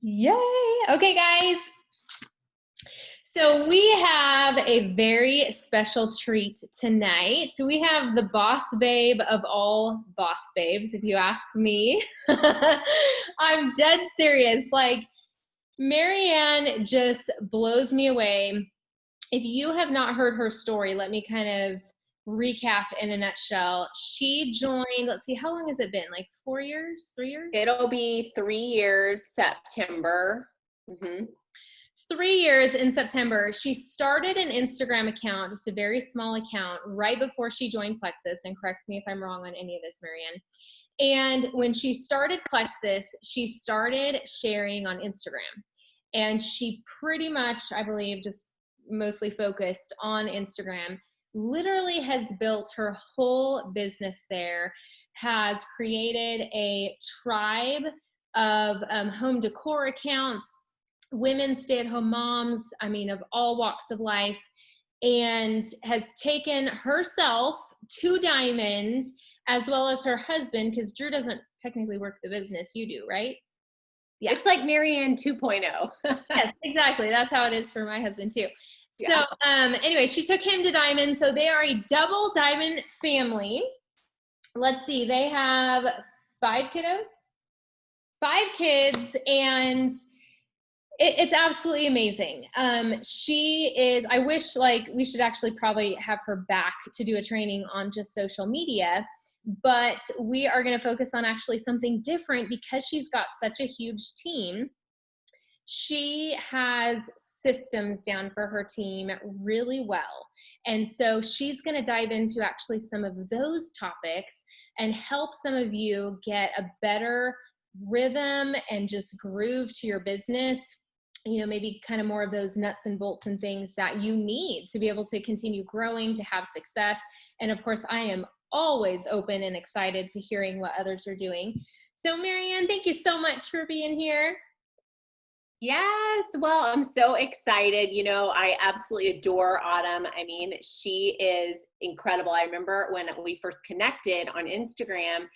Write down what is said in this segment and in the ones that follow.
Yay! Okay, guys. So we have a very special treat tonight. We have the boss babe of all boss babes, if you ask me. I'm dead serious. Like, Marianne just blows me away. If you have not heard her story, let me kind of recap in a nutshell. She joined, let's see, how long has it been? Like 4 years, 3 years? It'll be 3 years, September. 3 years in September. She started an Instagram account, just a very small account, right before she joined Plexus. And correct me if I'm wrong on any of this, Marianne. And when she started Plexus, she started sharing on Instagram. And she pretty much, I believe, just mostly focused on Instagram, literally has built her whole business there, has created a tribe of home decor accounts, women stay-at-home moms, I mean, of all walks of life, and has taken herself to Diamond, as well as her husband, because Drew doesn't technically work the business, you do, right? Yeah. It's like Marianne 2.0. Yes, exactly. That's how it is for my husband too. So Yeah. Anyway, she took him to Diamond. So they are a double Diamond family. Let's see, they have 5 kiddos, 5 kids, and it's absolutely amazing. She is, I wish like we should actually probably have her back to do a training on just social media, but we are going to focus on actually something different because she's got such a huge team. She has systems down for her team really well. And so she's going to dive into actually some of those topics and help some of you get a better rhythm and just groove to your business. You know, maybe kind of more of those nuts and bolts and things that you need to be able to continue growing, to have success. And of course, I am always open and excited to hearing what others are doing. So Marianne, thank you so much for being here. Yes. Well, I'm so excited. You know, I absolutely adore Autumn. I mean, she is incredible. I remember when we first connected on Instagram,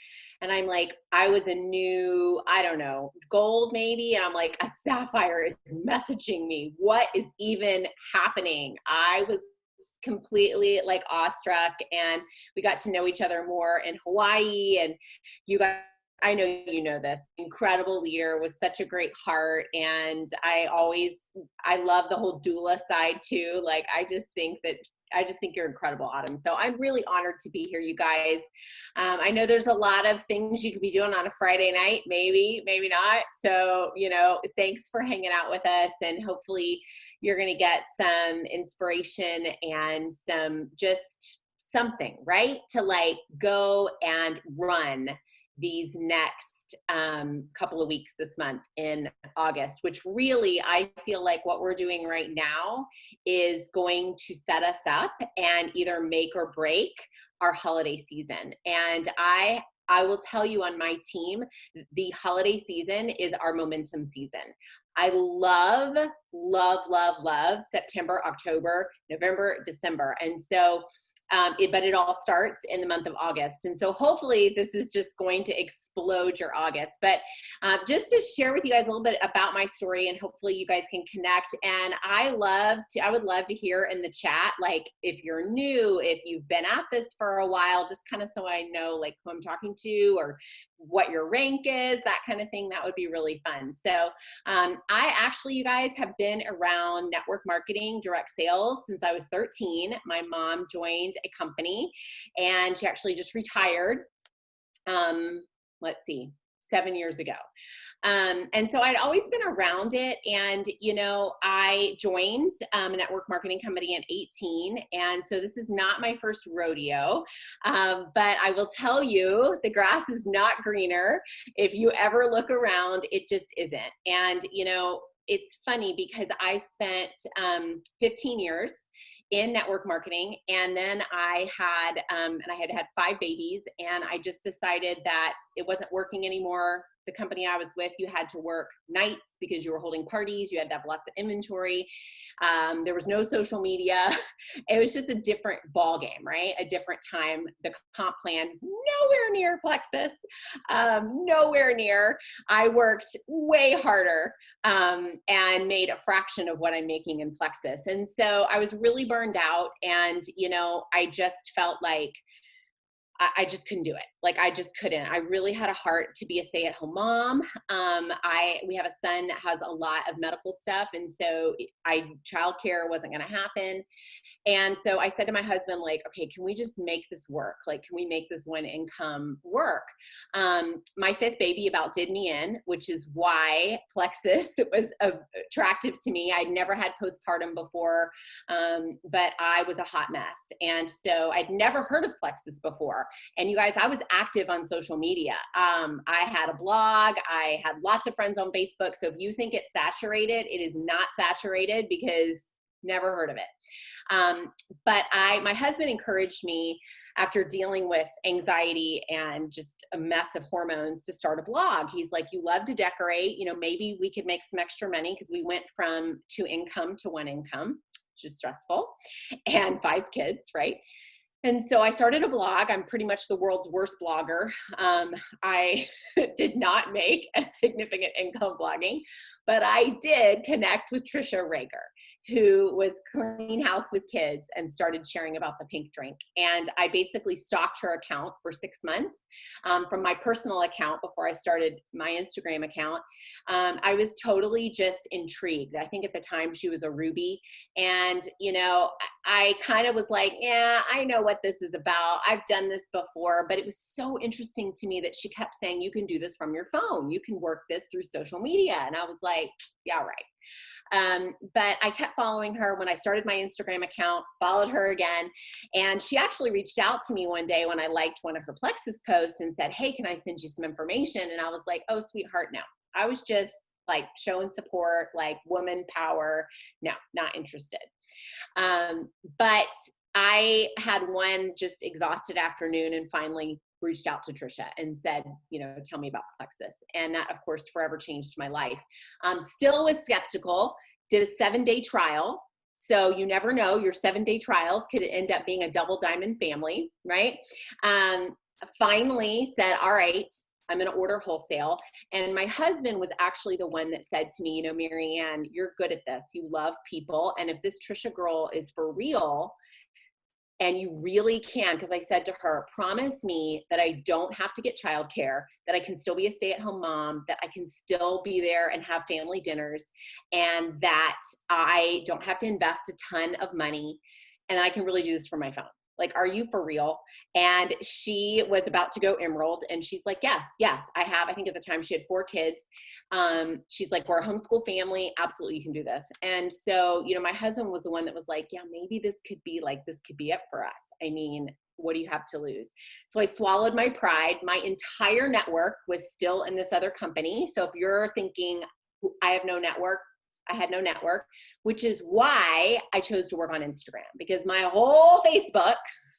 and I'm like, I was a new, I don't know, gold maybe. And I'm like, a sapphire is messaging me. What is even happening? I was completely like awestruck, and we got to know each other more in Hawaii. And you guys, I know you know this, incredible leader with such a great heart. And I love the whole doula side too. Like, I just think you're incredible, Autumn. So I'm really honored to be here, you guys. I know there's a lot of things you could be doing on a Friday night, maybe not. So, you know, thanks for hanging out with us, and hopefully you're going to get some inspiration and some just something, right? To like go and run these next couple of weeks this month in August, which really I feel like what we're doing right now is going to set us up and either make or break our holiday season. And I will tell you, on my team, the holiday season is our momentum season. I love September, October, November, December. And so but it all starts in the month of August. And so hopefully this is just going to explode your August. But just to share with you guys a little bit about my story, and hopefully you guys can connect. And I would love to hear in the chat, like if you're new, if you've been at this for a while, just kind of so I know like who I'm talking to or what your rank is, that kind of thing. That would be really fun. So I actually, you guys, have been around network marketing, direct sales since I was 13. My mom joined a company, and she actually just retired. Let's see, 7 years ago. And so I'd always been around it. And, you know, I joined a network marketing company in 18. And so this is not my first rodeo. But I will tell you, the grass is not greener. If you ever look around, it just isn't. And, you know, it's funny because I spent 15 years in network marketing, and then I had had 5 babies, and I just decided that it wasn't working anymore. the company I was with, you had to work nights because you were holding parties. You had to have lots of inventory. There was no social media. It was just a different ball game, right? A different time. The comp plan, nowhere near Plexus, nowhere near. I worked way harder and made a fraction of what I'm making in Plexus. And so I was really burned out. And, you know, I just felt like I just couldn't do it. Like, I just couldn't. I really had a heart to be a stay-at-home mom. We have a son that has a lot of medical stuff. And so childcare wasn't going to happen. And so I said to my husband, like, okay, can we just make this work? Like, can we make this one income work? My fifth baby about did me in, which is why Plexus was attractive to me. I'd never had postpartum before, but I was a hot mess. And so I'd never heard of Plexus before. And you guys, I was active on social media. I had a blog. I had lots of friends on Facebook. So if you think it's saturated, it is not saturated, because never heard of it. But my husband encouraged me, after dealing with anxiety and just a mess of hormones, to start a blog. He's like, you love to decorate, you know, maybe we could make some extra money, because we went from 2 income to 1 income, which is stressful, and 5 kids, right? And so I started a blog. I'm pretty much the world's worst blogger. I did not make a significant income blogging, but I did connect with Trisha Rager, who was clean house with kids and started sharing about the pink drink. And I basically stalked her account for 6 months from my personal account before I started my Instagram account. I was totally just intrigued. I think at the time she was a Ruby. And, you know, I kind of was like, yeah, I know what this is about. I've done this before. But it was so interesting to me that she kept saying, you can do this from your phone. You can work this through social media. And I was like, yeah, right. But I kept following her. When I started my Instagram account, followed her again. And she actually reached out to me one day when I liked one of her Plexus posts and said, hey, can I send you some information? And I was like, oh, sweetheart, no. I was just like showing support, like woman power. No, not interested. But I had one just exhausted afternoon and finally reached out to Trisha and said, you know, tell me about Plexus. And that, of course, forever changed my life. Still was skeptical, did a 7-day trial. So you never know, your 7-day trials could end up being a double diamond family, right? Finally said, all right, I'm going to order wholesale. And my husband was actually the one that said to me, you know, Marianne, you're good at this. You love people. And if this Trisha girl is for real, and you really can, because I said to her, promise me that I don't have to get childcare, that I can still be a stay-at-home mom, that I can still be there and have family dinners, and that I don't have to invest a ton of money, and that I can really do this from my phone. Like, are you for real? And she was about to go Emerald, and she's like, yes, I have. I think at the time she had 4 kids. She's like, we're a homeschool family. Absolutely, you can do this. And so, you know, my husband was the one that was like, yeah, maybe this could be it for us. I mean, what do you have to lose? So I swallowed my pride. My entire network was still in this other company. So if you're thinking, I have no network, I had no network, which is why I chose to work on Instagram, because my whole Facebook,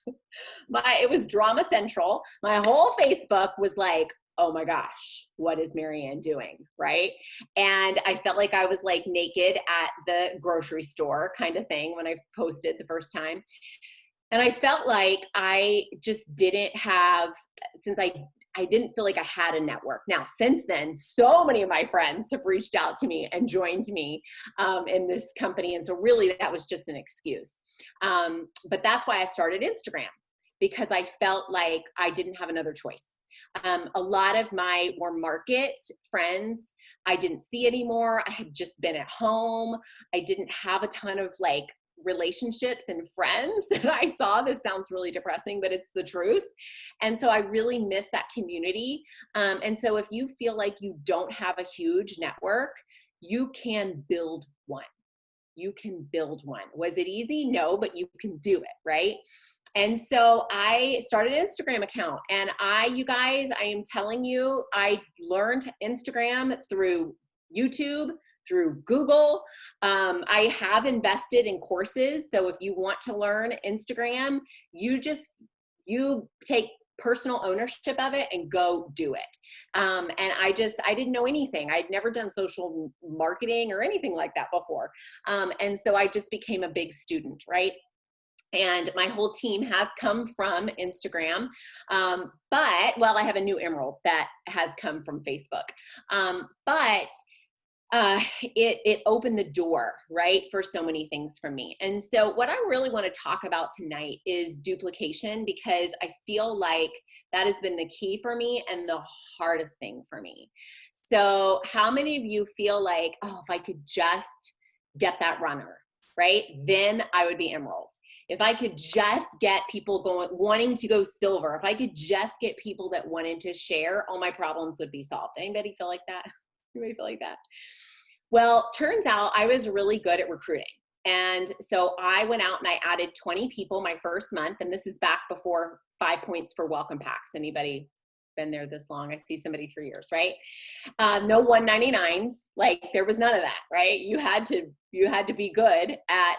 it was drama central. My whole Facebook was like, oh my gosh, what is Marianne doing, right? And I felt like I was like naked at the grocery store kind of thing when I posted the first time. And I felt like I just didn't have, since I didn't feel like I had a network. Now, since then, so many of my friends have reached out to me and joined me in this company. And so really that was just an excuse. But that's why I started Instagram, because I felt like I didn't have another choice. A lot of my more market friends, I didn't see anymore. I had just been at home. I didn't have a ton of like relationships and friends that I saw. This sounds really depressing, but it's the truth. And so I really miss that community. And so if you feel like you don't have a huge network, you can build one. You can build one. Was it easy? No, but you can do it, right? And so I started an Instagram account, and you guys, I am telling you, I learned Instagram through YouTube, through Google. I have invested in courses. So if you want to learn Instagram, you take personal ownership of it and go do it. And I didn't know anything. I'd never done social marketing or anything like that before. And so I just became a big student, right? And my whole team has come from Instagram. I have a new emerald that has come from Facebook. It opened the door, right, for so many things from me. And so what I really want to talk about tonight is duplication, because I feel like that has been the key for me and the hardest thing for me. So how many of you feel like, oh, if I could just get that runner, right, then I would be emerald. If I could just get people wanting to go silver, if I could just get people that wanted to share, all my problems would be solved. Anybody feel like that? Anybody feel like that? Well, turns out I was really good at recruiting. And so I went out and I added 20 people my first month. And this is back before 5 points for welcome packs. Anybody been there this long? I see somebody 3 years, right? No 199s. Like there was none of that, right? You had to be good at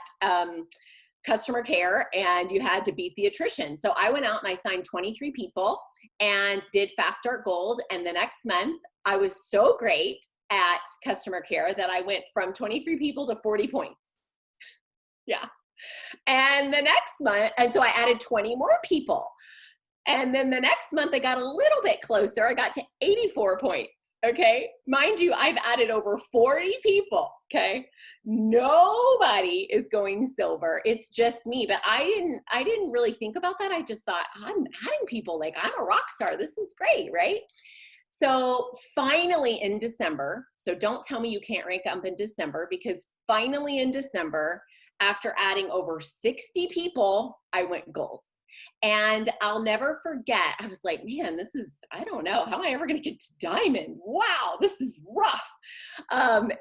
customer care, and you had to beat the attrition. So I went out and I signed 23 people and did Fast Start Gold. And the next month I was so great at customer care that I went from 23 people to 40 points. Yeah. And the next month, and so I added 20 more people. And then the next month I got a little bit closer. I got to 84 points. Okay. Mind you, I've added over 40 people. Okay. Nobody is going silver. It's just me. But I didn't really think about that. I just thought, I'm adding people, like I'm a rock star. This is great. Right. So finally in December, so don't tell me you can't rank up in December, because finally in December, after adding over 60 people, I went gold. And I'll never forget, I was like, man, I don't know, how am I ever going to get to diamond? Wow, this is rough.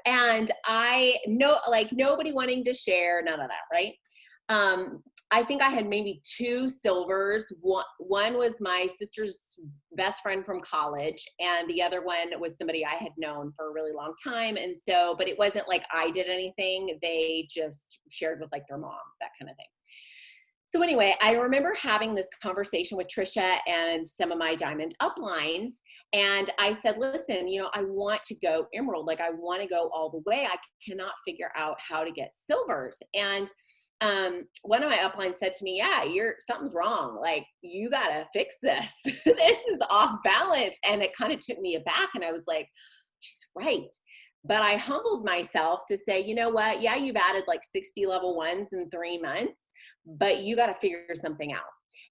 And I know, like nobody wanting to share, none of that, right? I think I had maybe 2 silvers. One was my sister's best friend from college, and the other one was somebody I had known for a really long time. And so, but it wasn't like I did anything. They just shared with like their mom, that kind of thing. So anyway, I remember having this conversation with Trisha and some of my diamond uplines. And I said, listen, I want to go emerald. Like I want to go all the way. I cannot figure out how to get silvers. And one of my uplines said to me, yeah, something's wrong. Like you got to fix this. This is off balance. And it kind of took me aback. And I was like, she's right. But I humbled myself to say, you know what? Yeah, you've added like 60 level 1s in 3 months, but you got to figure something out.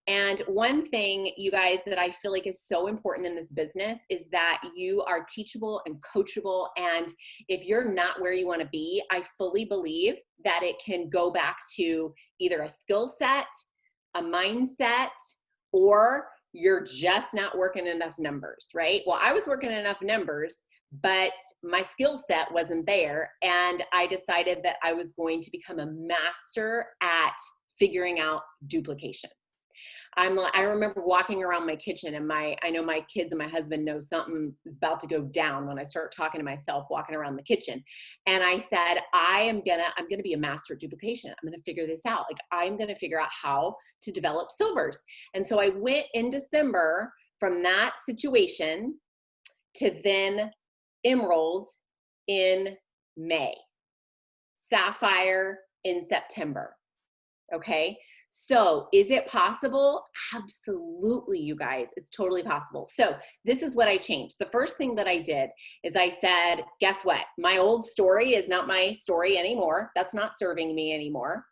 And one thing, you guys, that I feel like is so important in this business is that you are teachable and coachable. And if you're not where you want to be, I fully believe that it can go back to either a skill set, a mindset, or you're just not working enough numbers, right? Well, I was working enough numbers, but my skill set wasn't there. And I decided that I was going to become a master at figuring out duplication. I remember walking around my kitchen, and I know my kids and my husband know something is about to go down when I start talking to myself walking around the kitchen. And I said, I'm gonna be a master at duplication. I'm gonna figure this out. Like I'm gonna figure out how to develop silvers. And so I went in December from that situation to then emeralds in May, sapphire in September. Okay. So is it possible? Absolutely, you guys. It's totally possible. So this is what I changed. The first thing that I did is I said, guess what? My old story is not my story anymore. That's not serving me anymore.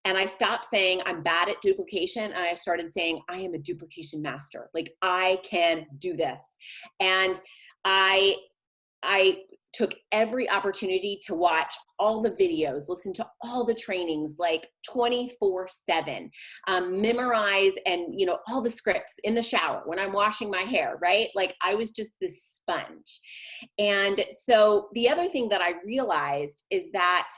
And I stopped saying I'm bad at duplication. And I started saying I am a duplication master. Like I can do this. And I took every opportunity to watch all the videos, listen to all the trainings, like 24/7, memorize and, all the scripts in the shower when I'm washing my hair, right? Like I was just this sponge. And so the other thing that I realized is that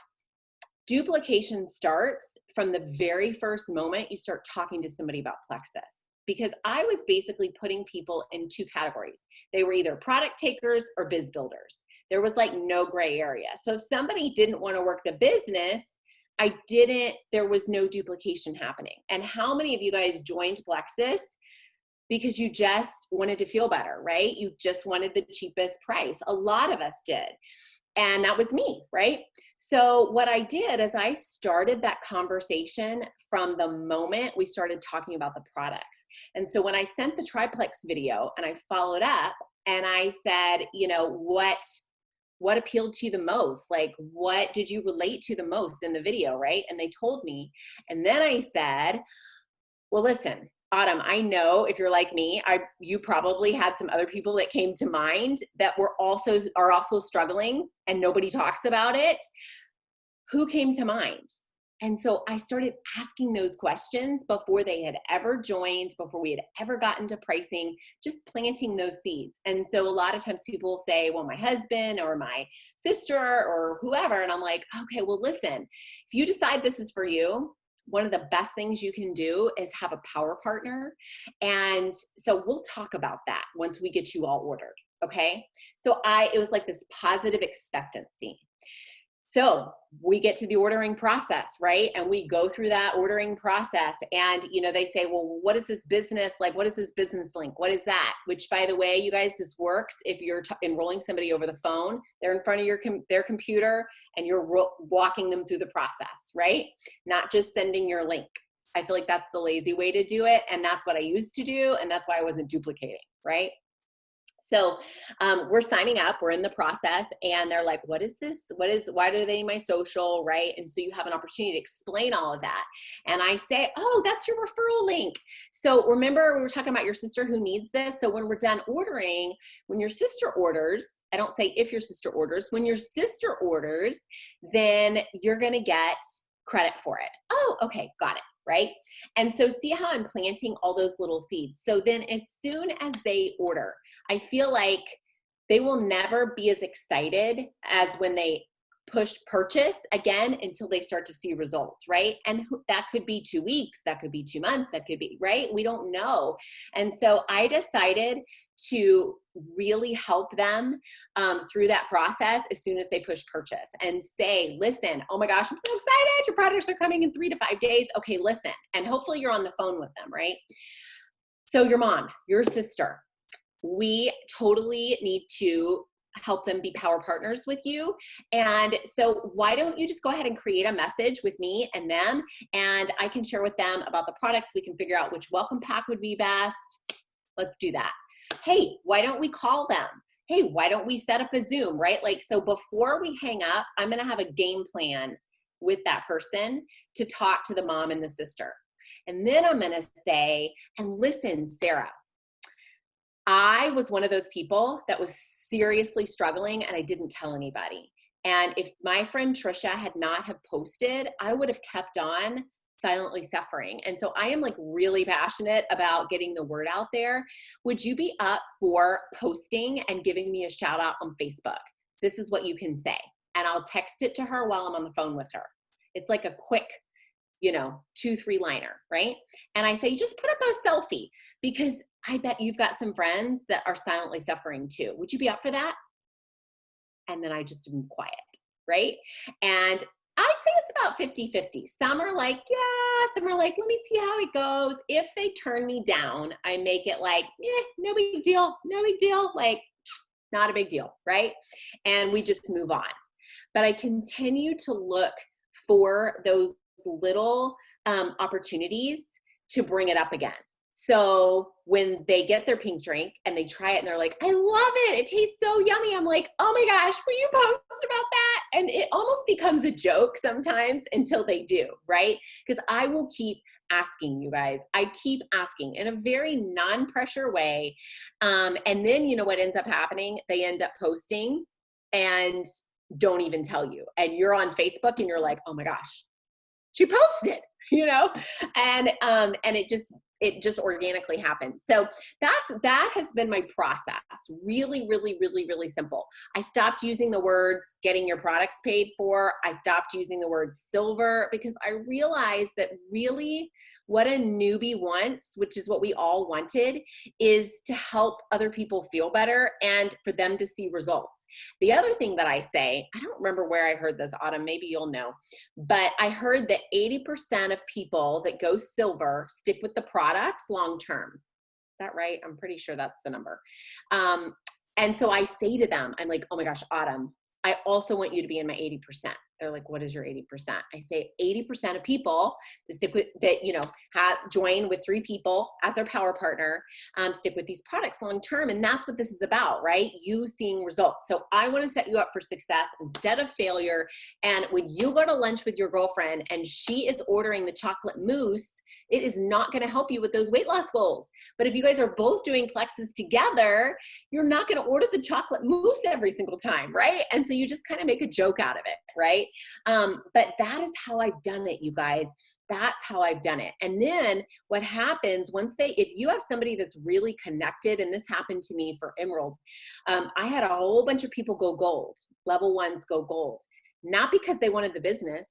duplication starts from the very first moment you start talking to somebody about plexus. Because I was basically putting people in 2 categories. They were either product takers or biz builders. There was like no gray area. So if somebody didn't want to work the business, there was no duplication happening. And how many of you guys joined Plexus because you just wanted to feel better, right? You just wanted the cheapest price. A lot of us did. And that was me, right? So what I did is I started that conversation from the moment we started talking about the products. And so when I sent the triplex video and I followed up and I said, you know, what appealed to you the most? Like, what did you relate to the most in the video, right? And they told me. And then I said, well, listen, Autumn, I know if you're like me, you probably had some other people that came to mind that are also struggling and nobody talks about it. Who came to mind? And so I started asking those questions before they had ever joined, before we had ever gotten to pricing, just planting those seeds. And so a lot of times people will say, well, my husband or my sister or whoever. And I'm like, okay, well, listen, if you decide this is for you, one of the best things you can do is have a power partner. And so we'll talk about that once we get you all ordered. Okay. So it was like this positive expectancy. So we get to the ordering process, right? And we go through that ordering process and, you know, they say, well, what is this business? Like, what is this business link? What is that? Which, by the way, you guys, this works if you're enrolling somebody over the phone. They're in front of their computer and you're walking them through the process, right? Not just sending your link. I feel like that's the lazy way to do it. And that's what I used to do. And that's why I wasn't duplicating, right? So we're signing up, we're in the process, and they're like, what is this? Why do they need my social, right? And so you have an opportunity to explain all of that. And I say, oh, that's your referral link. So remember, we were talking about your sister who needs this. So when we're done ordering, when your sister orders, I don't say if your sister orders, when your sister orders, then you're gonna get credit for it. Oh, okay, got it. Right? And so see how I'm planting all those little seeds. So then as soon as they order, I feel like they will never be as excited as when they push purchase again until they start to see results, right? And that could be 2 weeks, that could be 2 months, that could be, right? We don't know. And so I decided to really help them through that process as soon as they push purchase and say, listen, oh my gosh, I'm so excited. Your products are coming in 3 to 5 days. Okay, listen. And hopefully you're on the phone with them, right? So your mom, your sister, we totally need to help them be power partners with you. And so why don't you just go ahead and create a message with me and them, and I can share with them about the products. We can figure out which welcome pack would be best. Let's do that. Hey, why don't we call them? Hey, why don't we set up a Zoom, right? Like, so before we hang up, I'm going to have a game plan with that person to talk to the mom and the sister. And then I'm going to say, and listen, Sarah, I was one of those people that was seriously struggling and I didn't tell anybody. And if my friend Trisha had not have posted, I would have kept on silently suffering. And so I am like really passionate about getting the word out there. Would you be up for posting and giving me a shout out on Facebook? This is what you can say. And I'll text it to her while I'm on the phone with her. It's like a quick, 2-3 liner, right? And I say, just put up a selfie because I bet you've got some friends that are silently suffering too. Would you be up for that? And then I just am quiet, right? And I'd say it's about 50-50. Some are like, yeah, some are like, let me see how it goes. If they turn me down, I make it like, no big deal, no big deal, like not a big deal, right? And we just move on. But I continue to look for those little opportunities to bring it up again. So when they get their pink drink and they try it and they're like, I love it. It tastes so yummy. I'm like, oh my gosh, will you post about that? And it almost becomes a joke sometimes until they do, right? Because I will keep asking you guys. I keep asking in a very non-pressure way. And then you know what ends up happening? They end up posting and don't even tell you. And you're on Facebook and you're like, oh my gosh, she posted, and it just organically happens. So that has been my process. Really, really, really, really simple. I stopped using the words getting your products paid for. I stopped using the word silver because I realized that really what a newbie wants, which is what we all wanted, is to help other people feel better and for them to see results. The other thing that I say, I don't remember where I heard this, Autumn, maybe you'll know, but I heard that 80% of people that go silver stick with the products long-term. that right? I'm pretty sure that's the number. And so I say to them, I'm like, oh my gosh, Autumn, I also want you to be in my 80%. They're like, what is your 80%? I say 80% of people that stick with that, join with 3 people as their power partner, stick with these products long term. And that's what this is about, right? You seeing results. So I want to set you up for success instead of failure. And when you go to lunch with your girlfriend and she is ordering the chocolate mousse, it is not going to help you with those weight loss goals. But if you guys are both doing flexes together, you're not going to order the chocolate mousse every single time, right? And so you just kind of make a joke out of it, right? But that is how I've done it, you guys. That's how I've done it. And then what happens if you have somebody that's really connected, and this happened to me for Emerald, I had a whole bunch of people go gold, level 1s go gold, not because they wanted the business,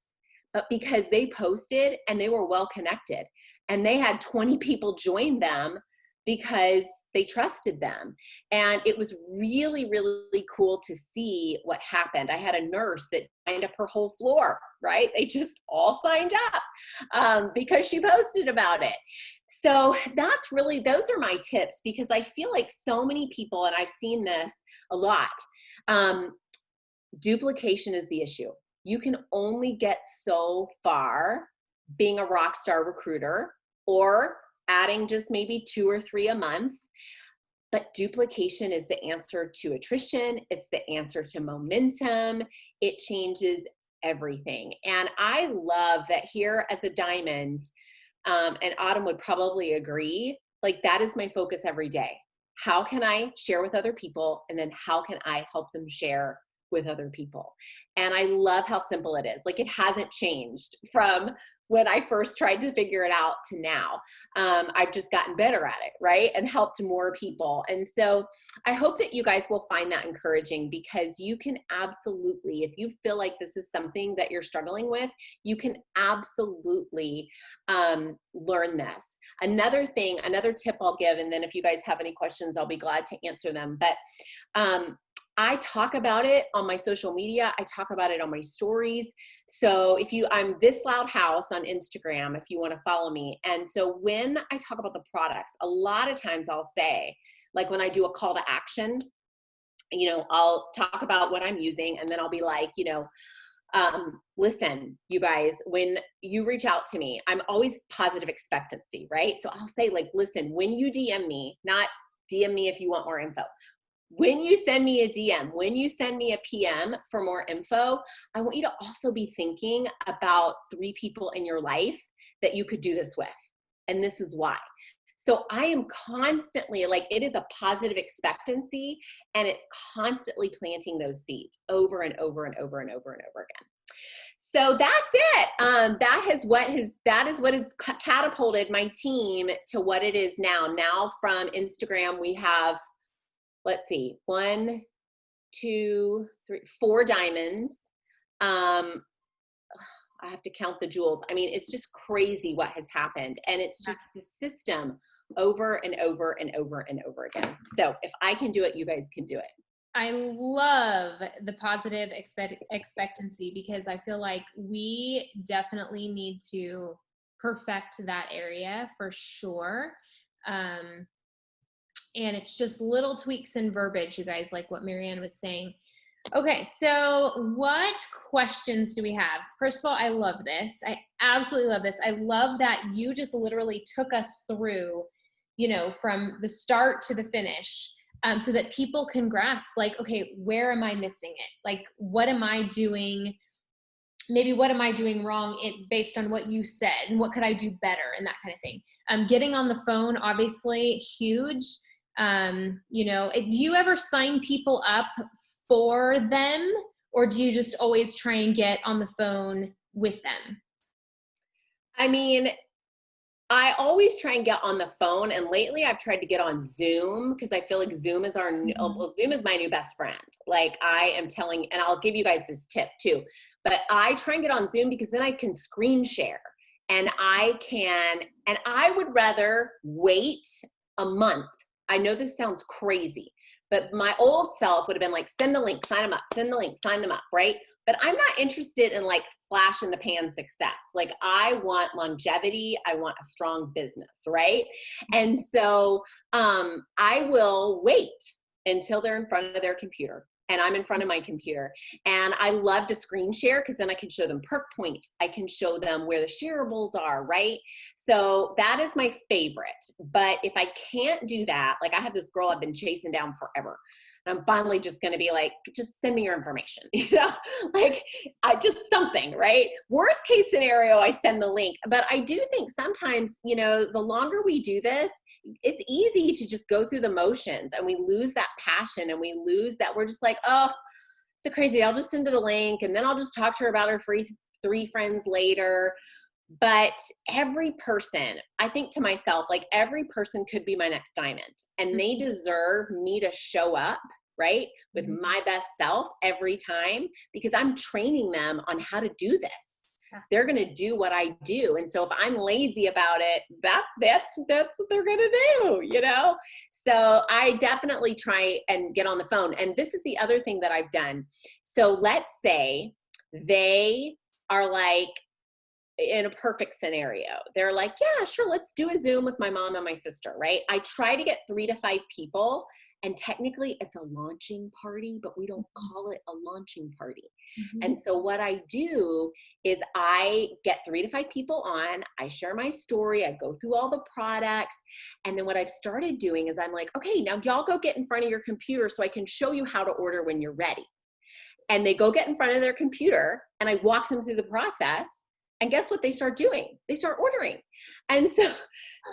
but because they posted and they were well connected and they had 20 people join them because they trusted them. And it was really, really cool to see what happened. I had a nurse that signed up her whole floor, right? They just all signed up because she posted about it. So those are my tips, because I feel like so many people, and I've seen this a lot, duplication is the issue. You can only get so far being a rock star recruiter or adding just maybe 2 or 3 a month. But duplication is the answer to attrition. It's the answer to momentum. It changes everything. And I love that here as a diamond, and Autumn would probably agree, like that is my focus every day. How can I share with other people? And then how can I help them share with other people? And I love how simple it is. Like it hasn't changed from when I first tried to figure it out to now. I've just gotten better at it, right? And helped more people. And so I hope that you guys will find that encouraging, because you can absolutely, if you feel like this is something that you're struggling with, you can absolutely learn this. Another tip I'll give, and then if you guys have any questions, I'll be glad to answer them. But I talk about it on my social media. I talk about it on my stories. So I'm This Loud House on Instagram, if you want to follow me. And so when I talk about the products, a lot of times I'll say, like when I do a call to action, I'll talk about what I'm using, and then I'll be like, listen, you guys, when you reach out to me, I'm always positive expectancy, right? So I'll say like, listen, when you DM me, not DM me if you want more info. When you send me a DM, when you send me a PM for more info, I want you to also be thinking about 3 people in your life that you could do this with. And this is why. So I am constantly, like, it is a positive expectancy, and it's constantly planting those seeds over and over and over and over and over again. So that's it. That is what has catapulted my team to what it is now. Now from Instagram, we have, let's see, 1, 2, 3, 4 diamonds. I have to count the jewels. I mean, it's just crazy what has happened. And it's just the system over and over and over and over again. So if I can do it, you guys can do it. I love the positive expectancy, because I feel like we definitely need to perfect that area for sure. And it's just little tweaks in verbiage, you guys, like what Marianne was saying. Okay, so what questions do we have? First of all, I love this. I absolutely love this. I love that you just literally took us through, from the start to the finish, so that people can grasp, like, okay, where am I missing it? Like, what am I doing? Maybe what am I doing wrong based on what you said, and what could I do better, and that kind of thing. Getting on the phone, obviously huge. Do you ever sign people up for them, or do you just always try and get on the phone with them? I mean, I always try and get on the phone, and lately I've tried to get on Zoom, because I feel like Zoom is Zoom is my new best friend. Like, I am telling, and I'll give you guys this tip too, but I try and get on Zoom because then I can screen share, and I would rather wait a month. I know this sounds crazy, But my old self would have been like, send the link, sign them up, send the link, sign them up, right? But I'm not interested in like flash in the pan success. Like I want longevity. I want a strong business, right? And so I will wait until they're in front of their computer and I'm in front of my computer. And I love to screen share because then I can show them perk points. I can show them where the shareables are, right? So that is my favorite. But if I can't do that, like I have this girl I've been chasing down forever. And I'm finally just going to be like, just send me your information, like I just something, right? Worst case scenario, I send the link. But I do think sometimes, the longer we do this, it's easy to just go through the motions and we lose that passion and we lose that. We're just like, oh, it's a crazy. I'll just send her the link and then I'll just talk to her about her free 3 friends later. But every person, I think to myself, like every person could be my next diamond and they deserve me to show up, right, with my best self every time because I'm training them on how to do this. They're going to do what I do. And so if I'm lazy about it, that's what they're going to do, So I definitely try and get on the phone. And this is the other thing that I've done. So let's say they are like, in a perfect scenario, they're like, yeah, sure, let's do a Zoom with my mom and my sister, right? I try to get 3 to 5 people. And technically it's a launching party, but we don't call it a launching party. And so what I do is I get 3 to 5 people on, I share my story, I go through all the products. And then what I've started doing is I'm like, okay, now y'all go get in front of your computer so I can show you how to order when you're ready. And they go get in front of their computer and I walk them through the process. And guess what they start doing? They start ordering. And so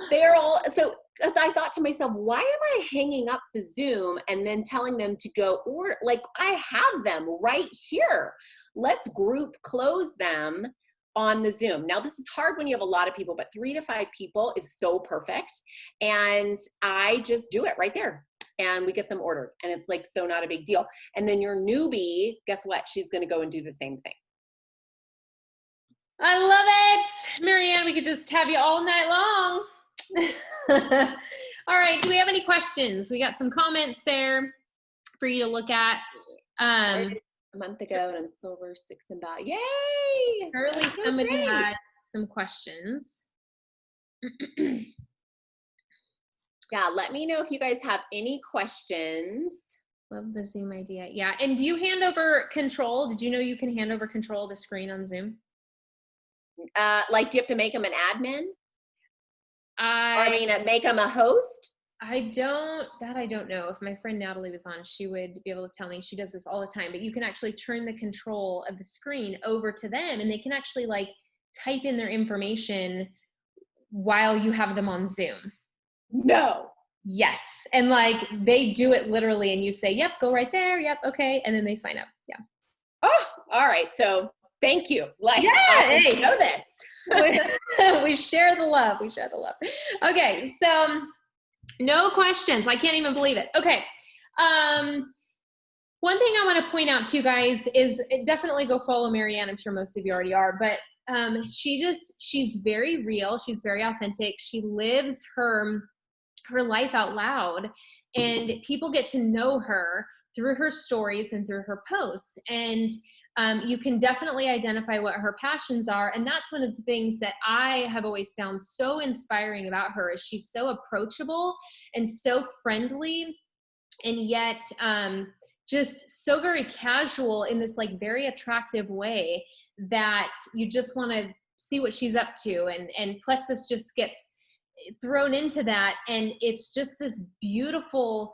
because I thought to myself, why am I hanging up the Zoom and then telling them to go order? Like I have them right here. Let's group close them on the Zoom. Now this is hard when you have a lot of people, but 3 to 5 people is so perfect. And I just do it right there. And we get them ordered. And it's like, so not a big deal. And then your newbie, guess what? She's going to go and do the same thing. I love it. Marianne, we could just have you all night long. All right. Do we have any questions? We got some comments there for you to look at. A month ago and I'm silver 6 and back. Yay! Early somebody has some questions. Yeah, let me know if you guys have any questions. Love the Zoom idea. Yeah. And do you hand over control? Did you know you can hand over control of the screen on Zoom? Like, do you have to make them an admin? Make them a host? I don't know. If my friend Natalie was on, she would be able to tell me. She does this all the time, but you can actually turn the control of the screen over to them and they can actually like type in their information while you have them on Zoom. No. Yes. And like they do it literally and you say, yep, go right there. Yep. Okay. And then they sign up. Yeah. Oh, all right. So thank you. Like, yeah, I know this. we share the love. We share the love. Okay. So no questions. I can't even believe it. Okay. One thing I want to point out to you guys is definitely go follow Marianne. I'm sure most of you already are, but she's very real. She's very authentic. She lives her life out loud and people get to know her through her stories and through her posts. And you can definitely identify what her passions are. And that's one of the things that I have always found so inspiring about her is she's so approachable and so friendly and yet just so very casual in this like very attractive way that you just want to see what she's up to. And Plexus just gets thrown into that. And it's just this beautiful,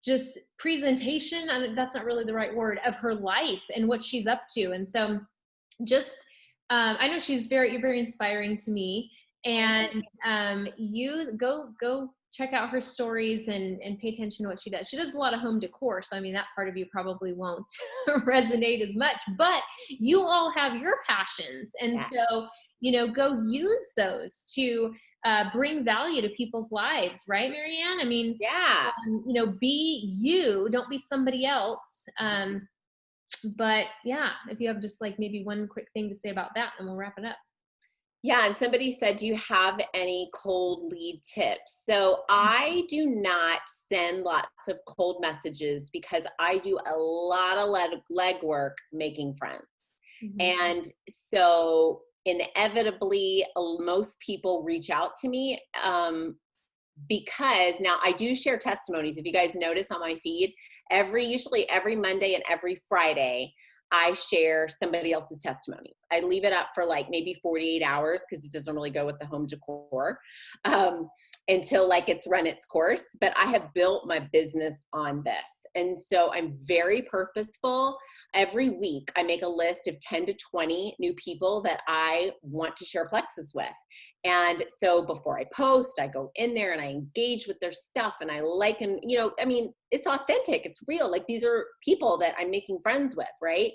just presentation, and that's not really the right word, of her life and what she's up to. And so just, I know she's you're very inspiring to me, and you go check out her stories and pay attention to what she does. She does a lot of home decor. So, I mean, that part of you probably won't resonate as much, but you all have your passions. And so, go use those to bring value to people's lives, right, Marianne? I mean, be you, don't be somebody else. But yeah, if you have just like maybe one quick thing to say about that, and we'll wrap it up. Yeah, and somebody said, do you have any cold lead tips? So I do not send lots of cold messages because I do a lot of legwork making friends. Mhm. And so inevitably, most people reach out to me because now I do share testimonies. If you guys notice on my feed, usually every Monday and every Friday, I share somebody else's testimony. I leave it up for like maybe 48 hours because it doesn't really go with the home decor until like it's run its course. But I have built my business on this. And so I'm very purposeful. Every week, I make a list of 10 to 20 new people that I want to share Plexus with. And so before I post, I go in there and I engage with their stuff and I like, and I mean, it's authentic, it's real. Like these are people that I'm making friends with, right?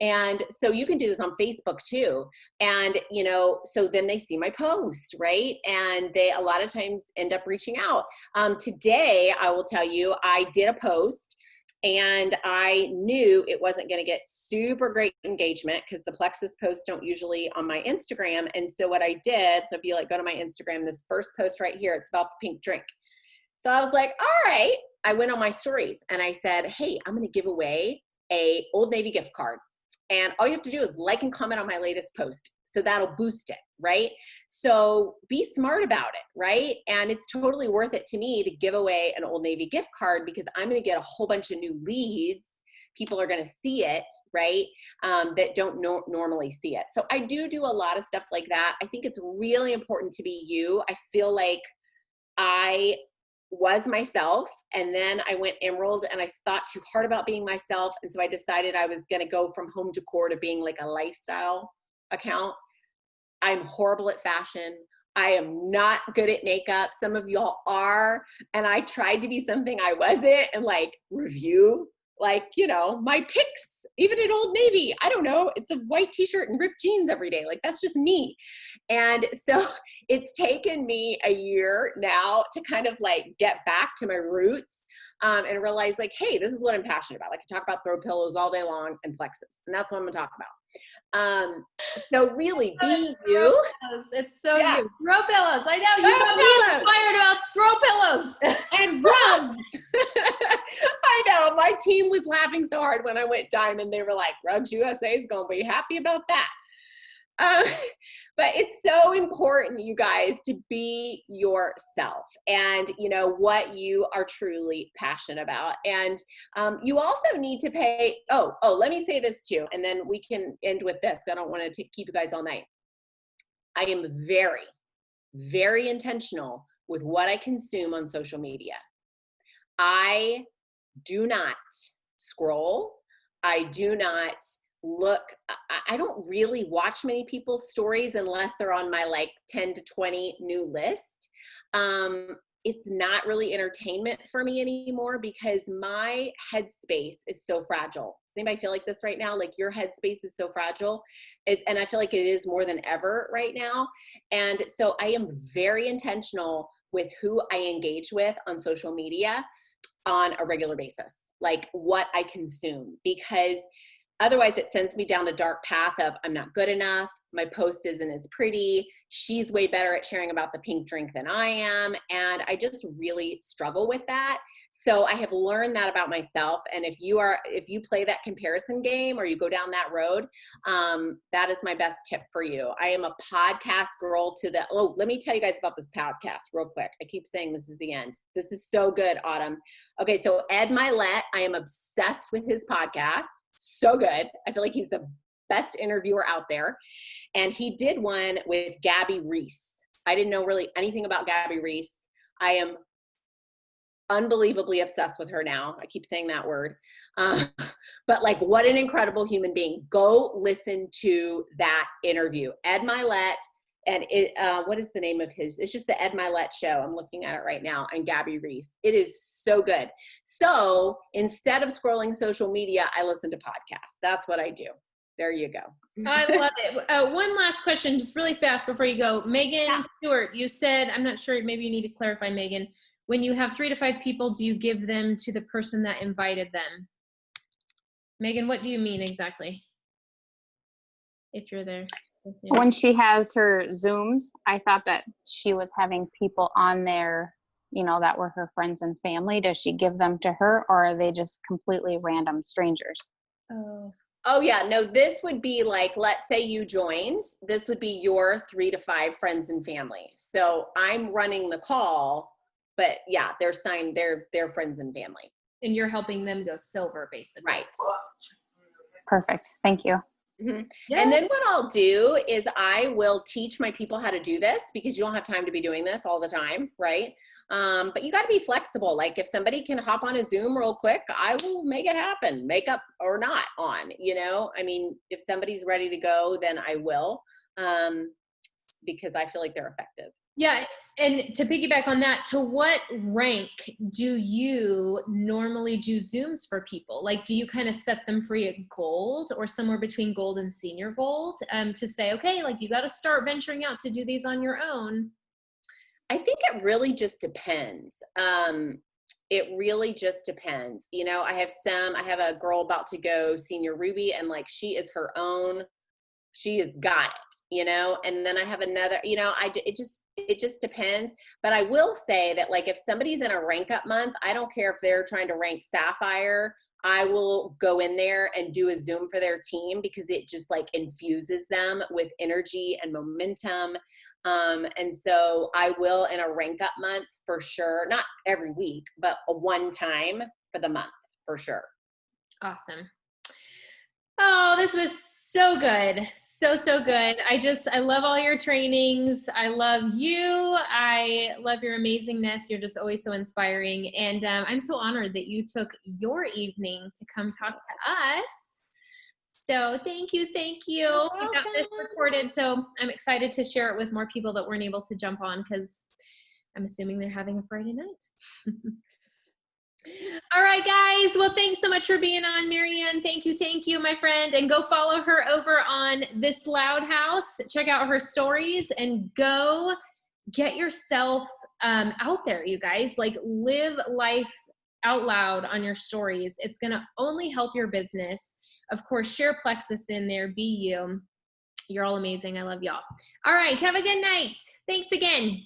And so you can do this on Facebook too. And, so then they see my post, right? And they a lot of times end up reaching out. Today, I will tell you, I did a post and I knew it wasn't going to get super great engagement because the Plexus posts don't usually on my Instagram. And so what I did, so if you like go to my Instagram, this first post right here, it's about the pink drink. So I was like, all right, I went on my stories and I said, hey, I'm going to give away a Old Navy gift card. And all you have to do is like and comment on my latest post. So that'll boost it, right? So be smart about it, right? And it's totally worth it to me to give away an Old Navy gift card because I'm going to get a whole bunch of new leads. People are going to see it, right? That don't normally see it. So I do a lot of stuff like that. I think it's really important to be you. I feel like I was myself and then I went emerald and I thought too hard about being myself. And so I decided I was going to go from home decor to being like a lifestyle account. I'm horrible at fashion. I am not good at makeup. Some of y'all are. And I tried to be something I wasn't and like review, like, my picks, even at Old Navy. I don't know. It's a white t-shirt and ripped jeans every day. Like that's just me. And so it's taken me a year now to kind of like get back to my roots and realize like, hey, this is what I'm passionate about. I can talk about throw pillows all day long and Plexus. And that's what I'm going to talk about. So really be you. Pillows. It's so Yeah. you. Throw pillows. I know you Throw got me inspired about throw pillows. and rugs. I know my team was laughing so hard when I went diamond. They were like, Rugs USA is going to be happy about that. But it's so important, you guys, to be yourself and what you are truly passionate about. And you also need to pay. Oh, let me say this too, and then we can end with this. I don't want to keep you guys all night. I am very, very intentional with what I consume on social media. I do not scroll. I do not look. I don't really watch many people's stories unless they're on my like 10 to 20 new list. It's not really entertainment for me anymore because my headspace is so fragile. Does anybody feel like this right now? Like your headspace is so fragile. And I feel like it is more than ever right now. And so I am very intentional with who I engage with on social media on a regular basis, like what I consume, because otherwise it sends me down a dark path of I'm not good enough. My post isn't as pretty. She's way better at sharing about the pink drink than I am. And I just really struggle with that. So I have learned that about myself. And if you play that comparison game or you go down that road, that is my best tip for you. I am a podcast girl let me tell you guys about this podcast real quick. I keep saying this is the end. This is so good, Autumn. Okay. So Ed Milet, I am obsessed with his podcast. So good. I feel like he's the best interviewer out there. And he did one with Gabby Reese. I didn't know really anything about Gabby Reese. I am unbelievably obsessed with her now. I keep saying that word. But like, what an incredible human being. Go listen to that interview. Ed Milet. And what is the name of his? It's just the Ed Milet Show. I'm looking at it right now. And Gabby Reese. It is so good. So instead of scrolling social media, I listen to podcasts. That's what I do. There you go. I love it. One last question, just really fast before you go. Megan Stewart, you said, I'm not sure, maybe you need to clarify, Megan. When you have 3 to 5 people, do you give them to the person that invited them? Megan, what do you mean exactly? If you're there. When she has her Zooms, I thought that she was having people on there, you know, that were her friends and family. Does she give them to her, or are they just completely random strangers? Oh yeah, no, this would be like, let's say you joined, this would be your 3 to 5 friends and family. So I'm running the call, but yeah, they're signed, they're friends and family. And you're helping them go silver, basically. Right. Perfect. Thank you. Mm-hmm. Yeah. And then what I'll do is I will teach my people how to do this, because you don't have time to be doing this all the time, right? But you got to be flexible. Like if somebody can hop on a Zoom real quick, I will make it happen, makeup or not on, you know, I mean, if somebody's ready to go, then I will, because I feel like they're effective. Yeah. And to piggyback on that, to what rank do you normally do Zooms for people? Like, do you kind of set them free at gold or somewhere between gold and senior gold, to say, okay, like you got to start venturing out to do these on your own? I think it really just depends. It really just depends. You know, I have a girl about to go senior Ruby, and like, she is her own, she has got it, you know? And then I have another, you know, it just depends. But I will say that like, if somebody's in a rank up month, I don't care if they're trying to rank Sapphire, I will go in there and do a Zoom for their team, because it just like infuses them with energy and momentum. And so I will, in a rank up month for sure, not every week, but a one time for the month for sure. Awesome. Oh, this was so good. So good. I love all your trainings. I love you. I love your amazingness. You're just always so inspiring. And I'm so honored that you took your evening to come talk to us. So thank you. We got this recorded. So I'm excited to share it with more people that weren't able to jump on, because I'm assuming they're having a Friday night. All right, guys. Well, thanks so much for being on, Marianne. Thank you, my friend. And go follow her over on This Loud House. Check out her stories and go get yourself out there, you guys. Like, live life out loud on your stories. It's going to only help your business. Of course, share Plexus in there. Be you. You're all amazing. I love y'all. All right. Have a good night. Thanks again.